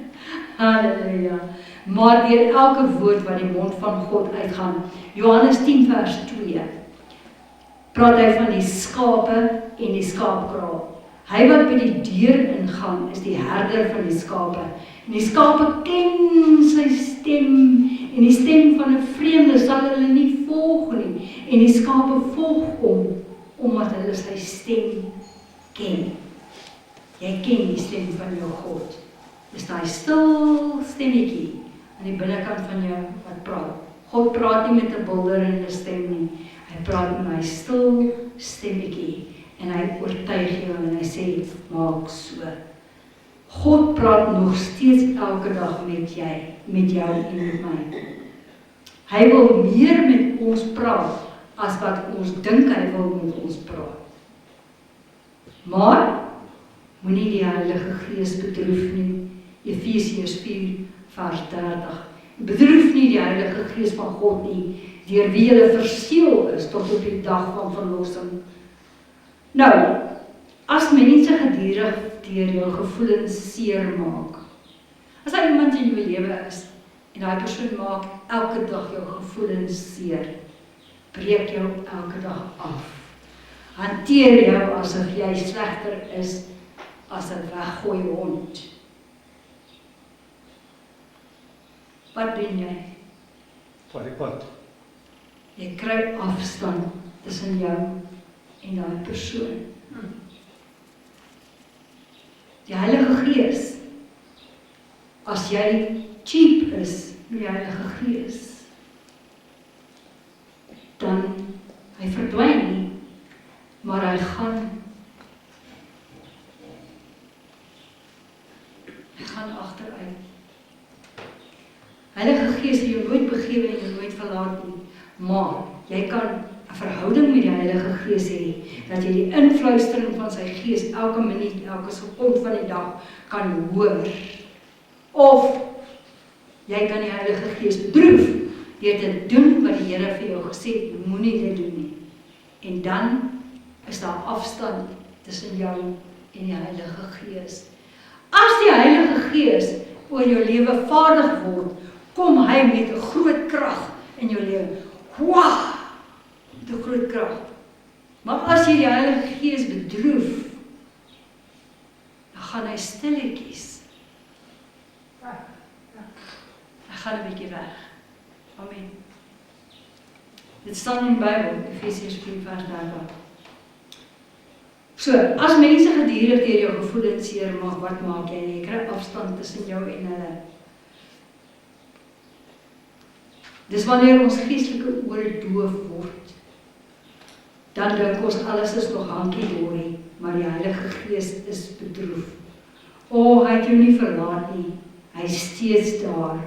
Halleluja. Maar deur elke woord wat die mond van God uitgaan. Johannes 10 vers 2. Praat hy van die skape en die skaapkraal. Hy wat by die deur ingaan, is die herder van die skape. En die skape ken sy stem, en die stem van 'n vreemde sal hulle nie volg nie. En die skape volg hom, omdat hulle sy stem ken. Jy ken die stem van jou God. Dis daai stil stemmetjie aan die binnekant van jou wat praat. God praat nie met 'n bulderende stem nie. Hy praat met 'n stil stemmetjie en hy oortuig jou en hy sê, maak so. God praat nog steeds elke dag met jou en met my. Hy wil meer met ons praat as wat ons dink hy wil met ons praat. Maar moenie die Heilige Gees bedroef nie. Efesiërs 4 vers 30. Bedroef nie die Heilige Gees van God nie, deur wie julle verseël is tot op die dag van verlossing. Nou, as mense gedurig deur jou gevoelens seer maak, as daar iemand in jou lewe is, en daai persoon maak elke dag jou gevoelens seer, breek jou elke dag af. Hanteer jou asof jy slegter is as 'n weggooi hond. Wat doen jy? Vat die pad. Jy kry afstand tussen jou en daai persoon. Die Heilige Gees, as jy cheap is met die Heilige Gees, dan hy verdwyn nie, maar hy gaan agteruit. Heilige Gees het jou nooit begewe en jou nooit verlaat nie, maar jy kan 'n verhouding met die Heilige Gees hê, dat jy die influistering van sy Gees elke minuut, elke sekond van die dag kan hoor. Of jy kan die Heilige Gees bedroef deur te doen wat die Here vir jou gesê het, jy moenie dit doen nie. En dan is daar afstand tussen jou en die Heilige Gees. As die Heilige Gees oor jou lewe vaardig word, kom hy met 'n groot krag in jou lewe. Wow! Met 'n groot krag. Maar as jy die Heilige Gees bedroef, dan gaan hy stilletjies. Hy gaan 'n bietjie weg. Amen. Dit staan in die Bybel, Efesiërs 4:30. So, as mense gedurig deur jou gevoelens seer maak, wat maak jy? Jy kry afstand tussen jou en hulle. Dis wanneer ons geestelike ore doof word, dan dink ons alles is nog hankie-dorie, maar die Heilige Gees is bedroef. Hy het jou nie verlaat nie, hy is steeds daar,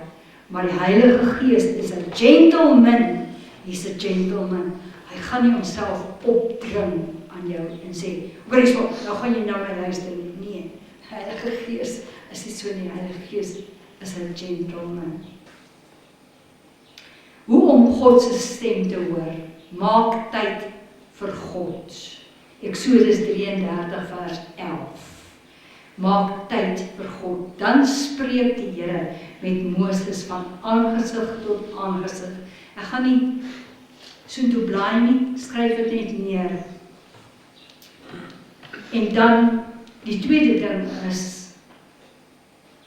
maar die Heilige Gees is 'n gentleman, hy's 'n gentleman, hy gaan nie homself opdring aan jou en sê, hoor eens wat, nou gaan jy na my luister nie. Nee, die Heilige Gees is nie so nie, die Heilige Gees is 'n gentleman. Hoe om God se stem te hoor? Maak tyd vir God. Eksodus 33 vers 11. Maak tyd vir God. Dan spreek die Here met Moses van aangesig tot aangesig. Ek gaan nie soontoe blaai nie, skryf dit net neer. En dan, die tweede ding is,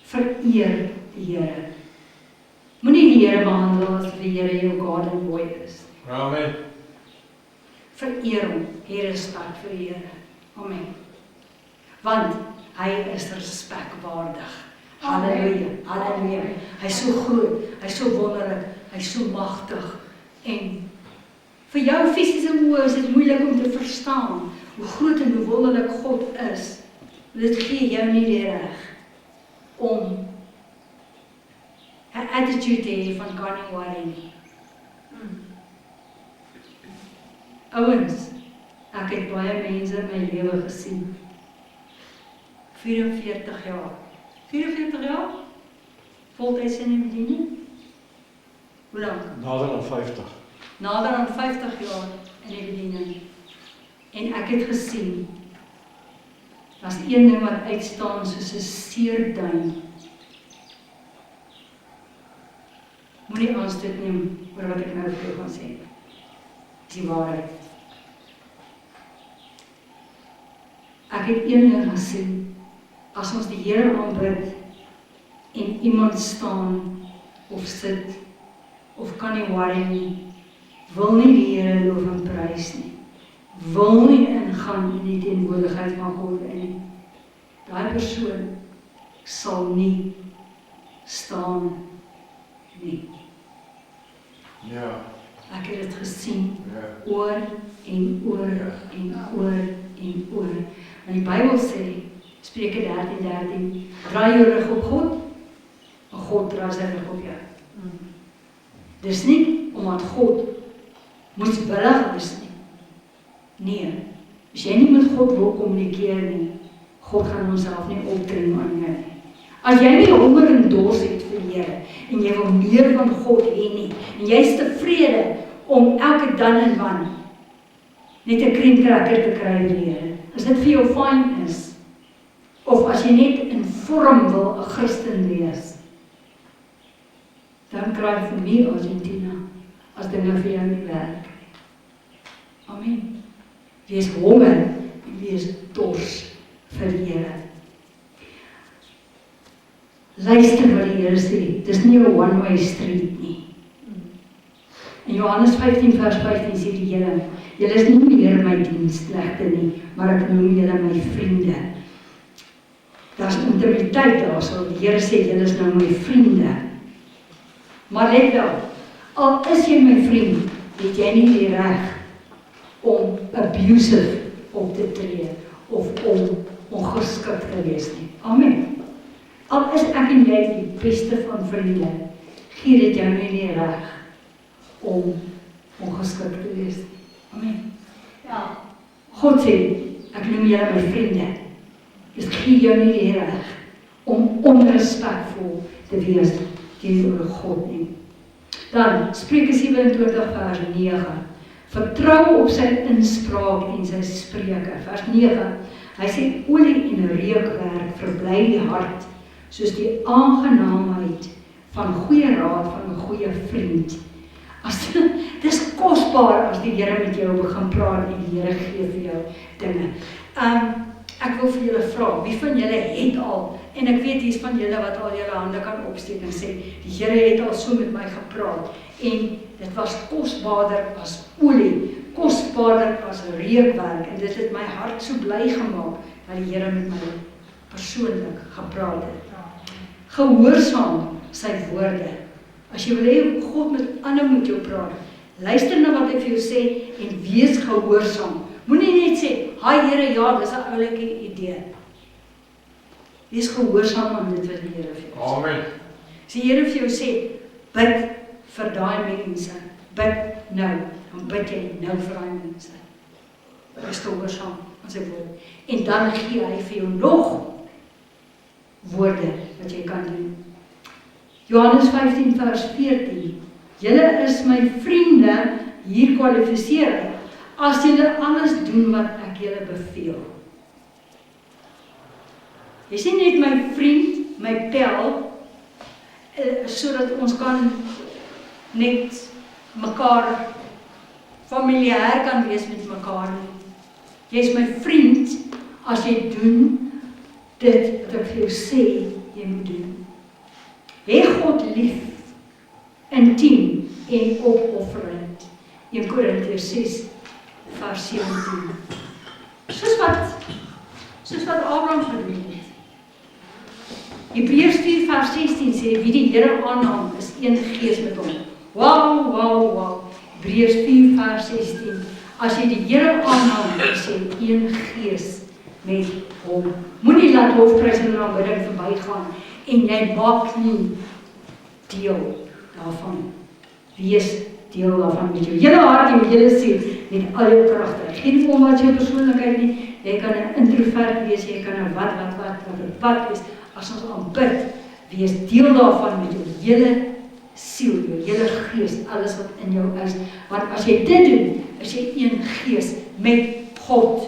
vereer die Here. Moenie die Here behandel as die Here jou garden boy is. Amen. Vereer hom, hê respek vir die Here. Amen. Want hy is respekwaardig. Halleluja, halleluja. Hy is so groot, hy is so wonderlik, hy is so magtig. En vir jou fisiese oë is dit moeilik om te verstaan hoe groot en hoe wonderlik God is. Dit gee jou nie die reg om 'n attitude te hê van kan nie worry nie. Ouens, ek het baie mense in my lewe gesien. 44 jaar. 44 jaar? Voltyds in die bediening? Hoe lang? Nader aan 50. Nader aan 50 jaar in die bediening. En ek het gesien, daar's een ding wat uitstaan soos 'n seerduin. Moenie aanstoot neem oor wat ek nou vir jou gaan sê. Die waarheid. Ek het een ding gesien, as ons die Here aanbid en iemand staan of sit of kan nie worry nie, wil nie die Here loof en prys nie, wil nie ingaan in die teenwoordigheid van God in nie, daai persoon sal nie staan nie. Ja. Ek het dit gesien, Ja. oor en oor en oor en oor. En die Bybel sê, Spreuke 13:13, draai jou rug op God, en God draai sy rug op jou. Dis nie omdat God moeswillig is nie. Nee, as jy nie met God wil kommunikeer nie, God gaan homself nie opdring aan jou nie. As jy nie honger en dors het vir die Here, en jy wil meer van God hê nie, en jy is tevrede om elke dan en wan net 'n kriemkrakker te kry vir die Here, as dit vir jou fyn is, of as jy net in vorm wil 'n Christen wees, dan kry vir my Argentina, as dinge vir jou nie werk. Amen. Wees honger en wees dors vir die Here. Luister wat die Here sê, dis nie 'n one-way street nie. In Johannes 15 vers 15 sê die Here, julle is nie meer my diensknegte nie, maar ek noem julle my vriende. Daar's intimiteit daarso, die Here sê, julle is nou my vriende. Maar let wel, al is jy my vriend, het jy nie die reg om abusive op te tree of om ongeskik te wees nie. Amen. Al is ek en jy die beste van vriende, gee dit jou nie die reg om ongeskik te wees nie. Amen. Ja. God sê, ek noem julle my vriende. Dit gee jou nie die reg om onrespectvol te wees teenoor God nie. Dan, Spreuke 27 vers 9. Vertrou op sy inspraak en sy spreuke. Vers 9. Hy sê, olie en reukwerk verbly die hart, soos die aangenaamheid van goeie raad van 'n goeie vriend. Dis kosbaar as die Here met jou begin praat en die Here gee vir jou dinge. Ek wil vir julle vra, wie van julle het al, en ek weet hier's van julle wat al julle hande kan opsteek en sê, die Here het al so met my gepraat, en dit was kosbaarder as olie, kosbaarder as reukwerk, en dit het my hart so bly gemaak, dat die Here met my persoonlik gepraat het. Gehoorsaam sy woorde. As jy wil hê God met ander moet jou praat, luister na wat hy vir jou sê en wees gehoorsaam. Moenie net sê, "Haai Here, ja, dis 'n oulike idee." Wees gehoorsaam aan dit wat die Here vir jou sê. Amen. As die Here vir jou sê, bid vir daai mense, bid nou, dan bid jy nou vir daai mense. Wees gehoorsaam aan sy woord. En dan gee hy vir jou nog woorde wat jy kan doen. Johannes 15 vers 14. Julle is my vriende, hier kwalifiseer hy, as julle alles doen wat ek julle beveel. Jy sien net my vriend, my pel, sodat ons kan net mekaar familiêr kan wees met mekaar. Jy is my vriend as jy doen dit wat ek vir jou sê jy moet doen. Hê God lief, intiem en opofferend. 1 Korintiërs 6 vers 17. Soos wat Abraham gedoen het. Hebreërs 4 vers 16 sê, wie die Here aanneem is een gees met hom. Wow. Hebreërs 4 vers 16. As jy die Here aanneem, is jy een gees met hom. Moenie laat lofprysing en aanbidding verbygaan en jy maak nie deel daarvan. Wees deel daarvan met jou hele hart en jou hele siel, met al jou kragte. Geen om wat jou persoonlikheid nie, jy kan 'n introvert wees, jy kan 'n wat wees, as ons aanbid, wees deel daarvan met jou hele siel, jou hele gees, alles wat in jou is. Want as jy dit doen, is jy een gees met God.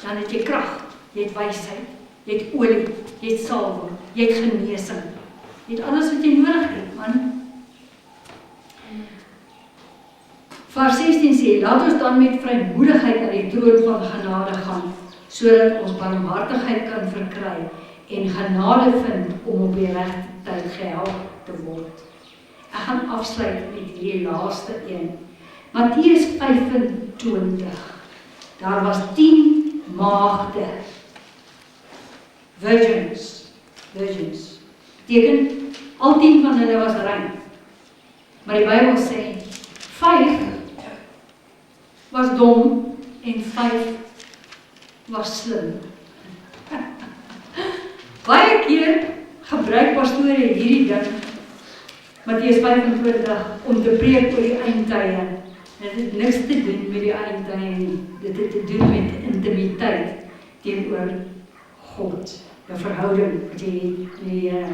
Dan het jy krag, jy het wysheid, jy het olie, jy het salwing, jy het genesing. Jy het alles wat jy nodig het, man. Vers 16 sê, laat ons dan met vrymoedigheid aan die troon van genade gaan, sodat ons barmhartigheid kan verkry en genade vind om op die regte tyd gehelp te word. Ek gaan afsluit met hierdie laaste een. Matteus 25. Daar was 10 maagde. Virgins. Beteken, al 10 van hulle was rein. Maar die Bybel sê, 5 was dom en 5 was slim. Baie keer gebruik pastore hierdie ding, Matteus 25, om te preek oor die eindtye. Dit het niks te doen met die eindtye nie. Dit het te doen met intimiteit teenoor God. 'n verhouding wat jy het met die Here.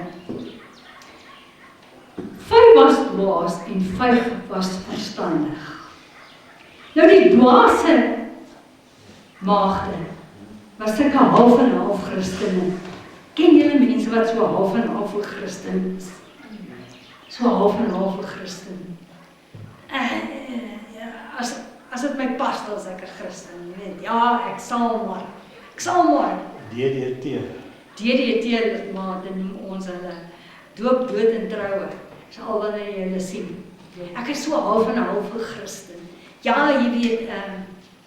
5 was dwaas en 5 was verstandig. Nou die dwaase maagde was sulke half en half Christene. Ken julle mense wat so half en half Christen is? So half en half Christen. As dit my pas, dan is ek 'n Christen, jy weet. Ja, ek sal maar. DDT, maar dit noem ons hulle doop, dood en troue. Dis al wat jy hulle sien. Ek is so half en half Christen. Ja, jy weet,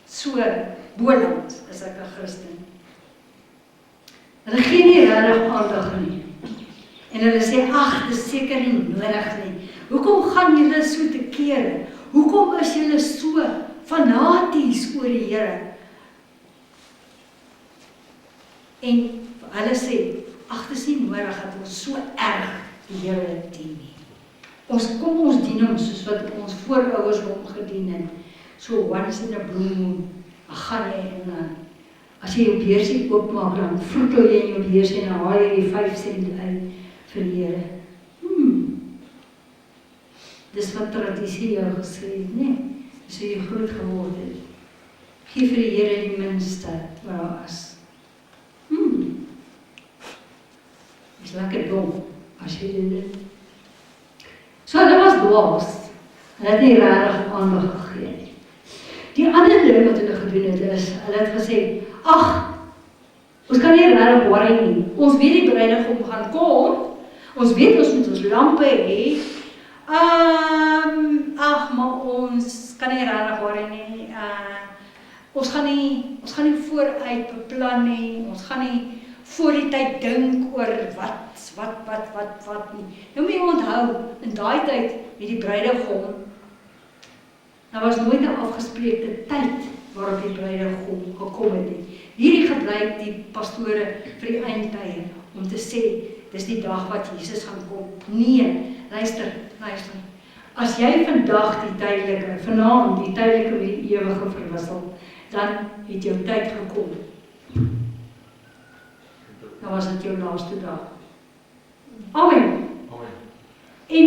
so Boland is ek 'n Christen. Hulle gee nie regtig aandag nie. En hulle sê, ag, dis seker nie nodig nie. Hoekom gaan julle so te kere? Hoekom is julle so fanaties oor die Here? En hulle sê, ag, dis nie nodig dat ons so erg die Here dien nie. Kom ons dien hom soos wat ons voorouers hom gedien het. So once in a blue moon, gaan jy en as jy jou beursie oopmaak, dan vloetel jy in jou beursie en dan haal jy die 5 sent uit vir die Here. Dis wat tradisie jou gesê het, nee? Dis hoe jy groot geword het. Gee vir die Here die minste wat daar is. Is lekker dom, as jy dit doen. So hulle was dwaas. Hulle het nie regtig aandag gegee nie. Die ander ding wat hulle gedoen het is, hulle het gesê, ag, ons kan nie regtig worry nie. Ons weet die bruidegom gaan kom. Ons weet ons moet ons lampe hê. Ag, maar ons kan nie regtig worry nie. Ons gaan nie vooruit beplan nie. Ons gaan nie voor die tyd dink oor wat nie. Nou moet jy onthou, in daai tyd met die bruidegom, daar was nooit 'n afgespreekte tyd waarop die bruidegom gekom het nie. Hierdie gebruik die pastore vir die eindtye om te sê, dis die dag wat Jesus gaan kom. Nee, luister. As jy vandag vanaand die tydelike met die ewige verwissel, dan het jou tyd gekom. Dan was dit jou laaste dag. Amen. En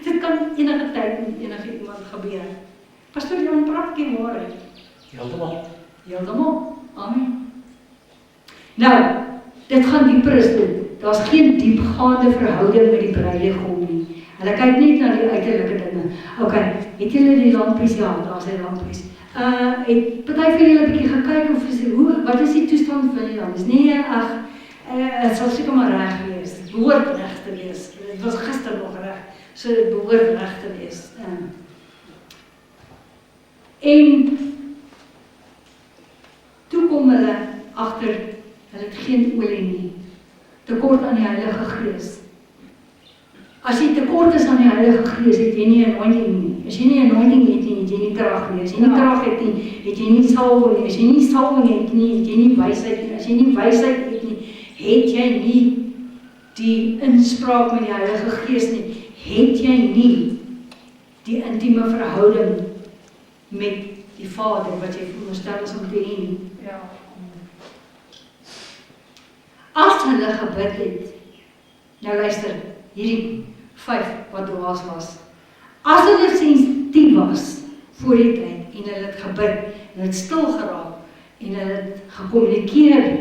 dit kan enige tyd met enige iemand gebeur. Pastoor Jan praat geen waarheid. Heeltemal. Amen. Nou, dit gaan dieper as dit. Daar's geen diepgaande verhouding met die bruidegom nie. Hulle kyk net na die uiterlike dinge. Okay, het julle die lampies? Ja, daar's die lampies. Het party van julle 'n bietjie gekyk of sê, wat is die toestand van die lampies? Nee, ag, het sal seker maar reg wees. Dit behoort reg te wees. Dit was gister nog reg, so dit behoort reg te wees. En toe kom hulle agter, hulle het geen olie nie. Tekort aan die Heilige Gees. As jy tekort is aan die Heilige Gees, het jy nie 'n anointing nie. As jy nie 'n anointing het nie, het jy nie krag nie. As jy nie krag het nie, het jy nie salwing nie. As jy nie salwing het nie, het jy nie wysheid nie. As jy nie wysheid het nie, het jy nie die inspraak met die Heilige Gees nie. Het jy nie die intieme verhouding met die Vader wat jy veronderstel is om te hê nie. Ja. As hulle gebid het, nou luister, hierdie 5 wat dwaas was. As hulle sensitief was voor die tyd en hulle het gebid, hulle het stil geraak en hulle het gekommunikeer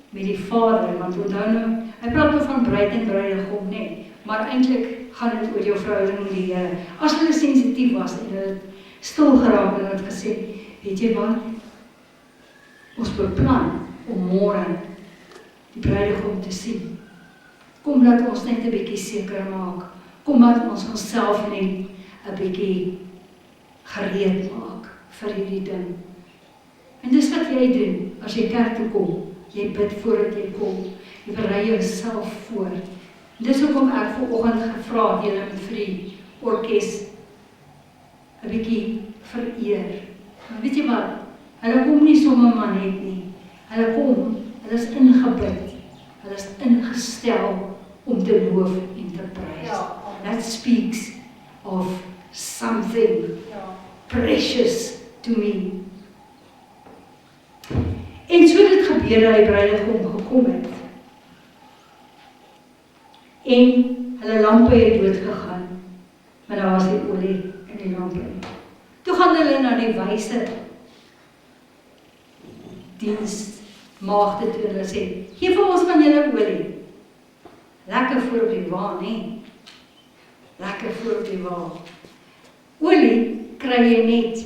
met die Vader, want onthou nou, hy praat nou van bruid en bruidegom, nee, maar eintlik gaan dit oor jou verhouding met die Here. As hulle sensitief was en hulle het stil geraak en hulle het gesê, weet jy wat? Ons beplan om môre die bruidegom te sien. Kom laat ons net 'n bietjie seker maak. Kom laat ons onsself net 'n bietjie gereed maak vir hierdie ding. En dis wat jy doen as jy kerk toe kom. Jy bid voordat jy kom. Jy berei jouself voor. Dis hoekom ek vanoggend gevra het julle moet vir die orkes 'n bietjie vereer. Maar weet jy wat? Hulle kom nie sommer maar net nie. Hulle kom, hulle is ingebid. Hulle is ingestel om te loof en te prys. Ja. That speaks of something precious to me. En so het dit gebeur dat die bruidegom gekom het. En hulle lampe het doodgegaan, maar daar was die olie in die lampe. Toe gaan hulle na die wyse diensmaagde toe en hulle sê, gee vir ons van julle olie. Lekker voor op die wa, nee. Lekker voor op die wa. Olie kry jy net.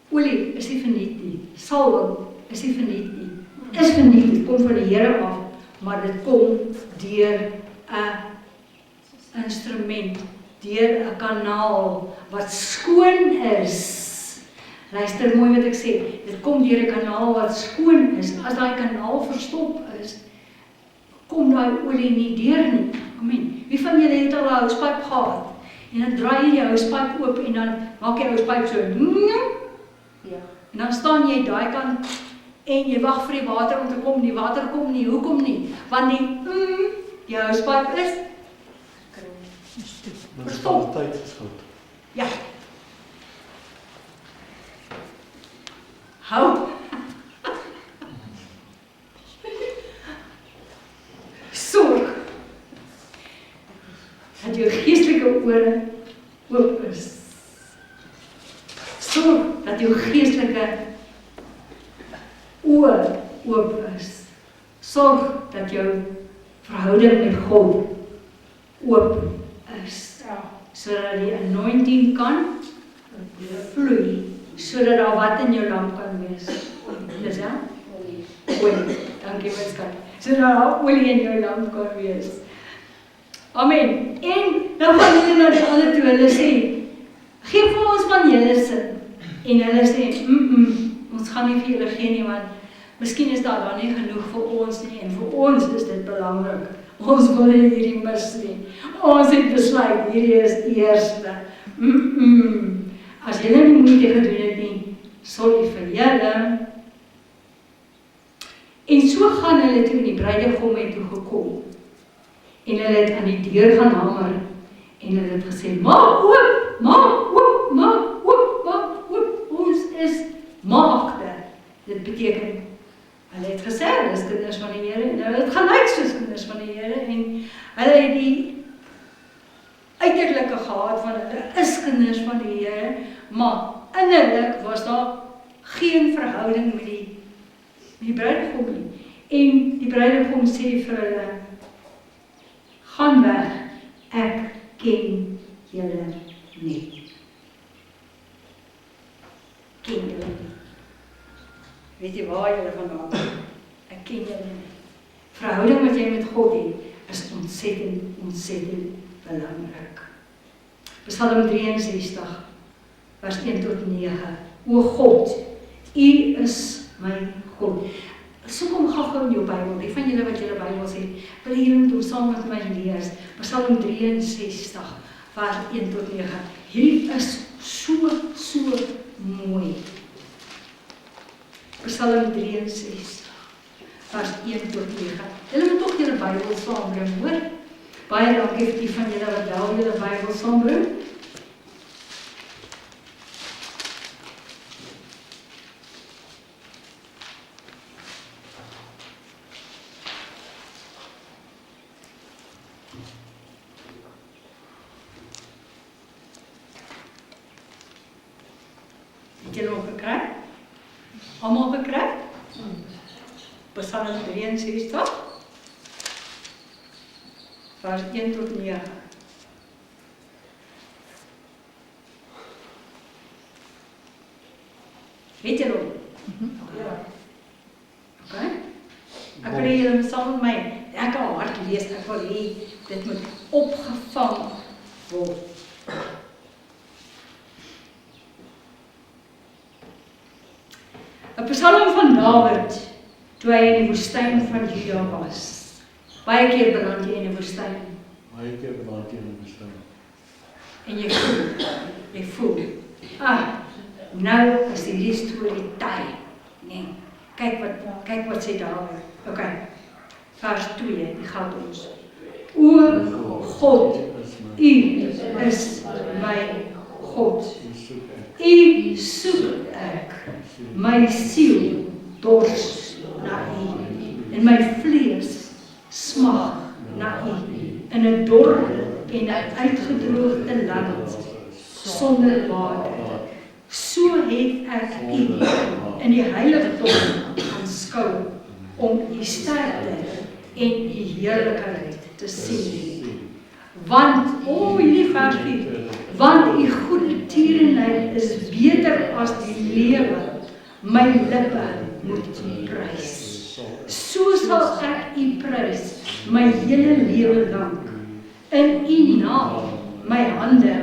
Olie is nie verniet nie. Salwing is nie verniet nie. Is verniet, dit kom van die Here af, maar dit kom deur 'n instrument, deur 'n kanaal wat skoon is. Luister mooi wat ek sê, dit kom deur 'n kanaal wat skoon is. As daai kanaal verstop is, kom daai olie nie deur nie. Amen. Wie van julle het al 'n houspyp gehad? En dan draai jy die houspyp oop en dan maak jy houspyp so. Ja. En dan staan jy daai kant en jy wag vir die water om te kom. Die water kom nie. Hoekom nie? Want die houspyp is Munisipaliteit geskuld. ja. Hou. Sorg dat jou geestelike ore oop is. Sorg dat jou geestelike oë oop is. Sorg dat jou verhouding met God oop is. Sodat die anointing kan vloei. Sodat daar wat in jou lamp kan wees. Dis ja? Olie. Dankie my skat. Sodat daar olie in jou lamp kan wees. Amen. En dan gaan hulle na die ander toe, hulle sê, gee vir ons van julle sin. En hulle sê, ons gaan nie vir julle gee nie, want miskien is daar dan nie genoeg vir ons nie, en vir ons is dit belangrik. Ons wil nie hierdie mis nie. Ons het besluit, hierdie is die eerste. As julle nie moeite gedoen het nie, sorry vir julle. En so gaan hulle toe die bruidegom het toe gekom. En hulle het aan die deur gaan hamer. En hulle het gesê, maak oop, maak oop, maak oop, maak oop. Ons is maagde. Dit beteken, hulle het gesê, hulle is kinders van die Here. En hulle het gelyk soos kinders van die Here. En hulle het die uiterlike gehad van hulle is kinders van die Here. Maar innerlik was daar geen verhouding met die bruidegom nie. En die bruidegom sê vir hulle, gaan weg, ek ken julle nie. Ken julle nie. Weet jy waar julle vandaan kom? Ek ken julle nie. Verhouding wat jy met God het, is ontsettend belangrik. Psalm 63, vers 1 tot 9. O God, U is my God. Soek hom gou in jou Bybel, die van julle wat julle Bybels het, wil hier om saam met my lees, Psalm 63, vers 1 tot 9. Hierdie is so mooi. Psalm 63, vers 1 tot 9. Julle moet toch julle Bybel saambring, hoor? Baie dankie vir die van julle wat wel julle Bybel saambring. Het julle hom gekry? Almal gekry? Psalm 63, vers 1 tot 9. Weet julle hom? Ja. Ok? Ek wil hê julle moet saam met my lekker hard lees. Ek wil hê dit moet opgevang word. Een psalm van Dawid, toe hy in die woestyn van Juda was. Baie keer beland jy in die woestyn. Baie keer beland jy in die woestyn. En jy voel, nou is hierdie storie tyd. Nee, kyk wat sê Dawid. Ok, vers 2, die gaat ons. O God, U is my God. U soek ek. My siel dors na U, en my vlees smag na U, in 'n dorre en 'n uitgedroogde land sonder water. So het ek U in die heiligdom aanskou om U sterkte en U heerlikheid te sien. Want, hierdie vers 4, want U goeie tierenheid is beter as die lewe. My lippe moet U prys. So sal ek U prys, my hele lewe lank. In U naam my hande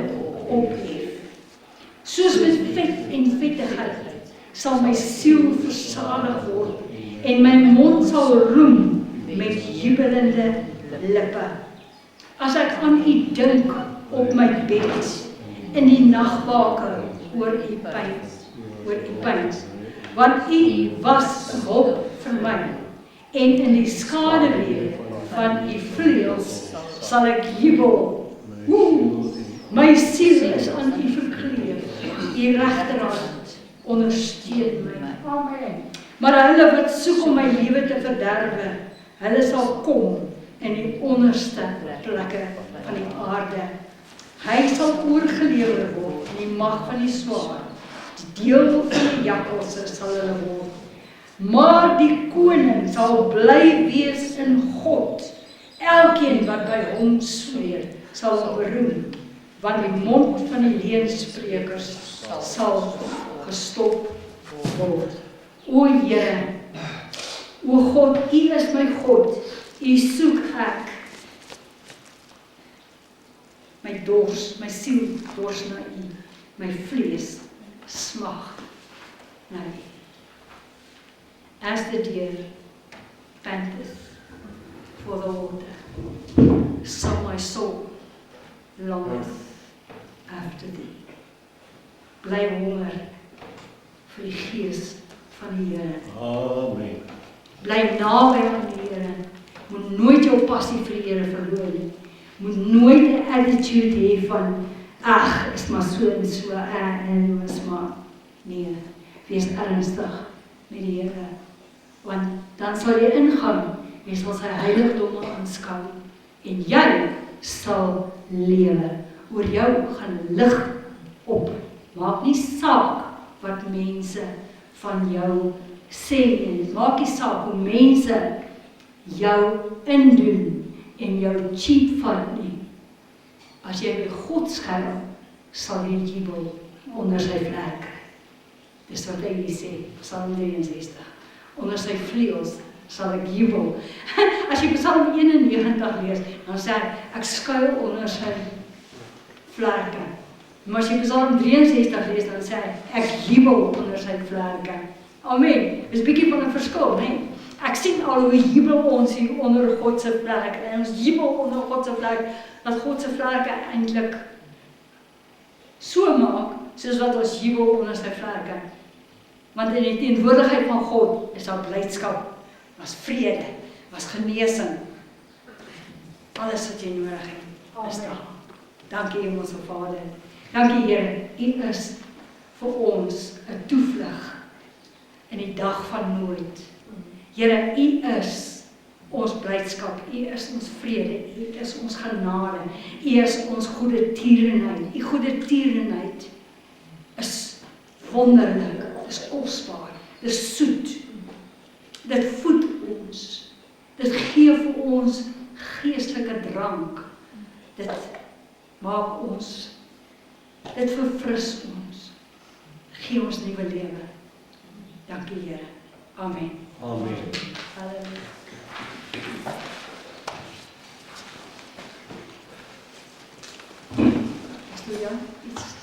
ophef. Soos met vet en vettigheid sal my siel versadig word, en my mond sal roem met jubelende lippe. As ek aan U dink op my bed, in die nagwake oor U pyn, want U was 'n hulp vir my, en in die skaduwee van U vleuels sal ek jubel. My siel is aan U verkleef, U regterhand ondersteun my. Amen. Maar hulle wat soek om my lewe te verderwe, hulle sal kom in die onderste plekke van die aarde. Hy sal oorgelewer word in die mag van die swaard. Die deel van die jakkalse sal hulle word. Maar die koning sal bly wees in God. Elkeen wat by hom sweer, sal hom beroem, want die mond van die leuensprekers sal gestop word. O Here, o God, U is my God, U soek ek. My dors, my siel dors na U, my vlees smag na U. As the deer panteth for the water, so my soul longeth after Thee. Bly honger vir die gees van die Here. Amen. Bly naby aan die Here. Moet nooit jou passie vir die Here verloor nie. Moet nooit 'n attitude hê van ag, is maar so en so, en is maar nee. Wees ernstig met die Here. Want dan sal jy ingaan, jy sal sy heiligdomme aanskou en jy sal lewe. Oor jou gaan lig op. Maak nie saak wat mense van jou sê nie. Maak nie saak hoe mense jou indoen en jou cheat vat nie. As jy by God skuil, sal jy jubel onder sy vlerke. Dis wat hy sê, Psalm 63. Onder sy vleuels sal ek jubel. As jy Psalm 91 lees, dan sê hy, ek skuil onder sy vlerke. Maar as jy Psalm 63 lees, dan sê hy, ek jubel onder sy vlerke. Amen. Dis 'n bietjie van 'n verskil, né? Ek sien al hoe jubel ons hier onder God se vlerke. En ons jubel onder God se vlerke, dat God se vlerke eintlik so maak, soos wat ons jubel onder sy vlerke. Want in die teenwoordigheid van God is daar blydskap, was vrede, was genesing. Alles wat jy nodig het, is daar. Dankie Hemelse Vader. Dankie Here, U is vir ons 'n toevlug in die dag van nood. Here, U is ons blydskap, U is ons vrede, U is ons genade, U is ons goeie tierenheid. U goeie tierenheid is wonderlik, is kosbaar, is soet. Dit voed ons. Dit gee vir ons geestelike drank. Dit maak ons, dit verfris ons. Gee ons nuwe lewe. Dankie Here. Amen. Amen. Halleluja. Is dit ja? Iets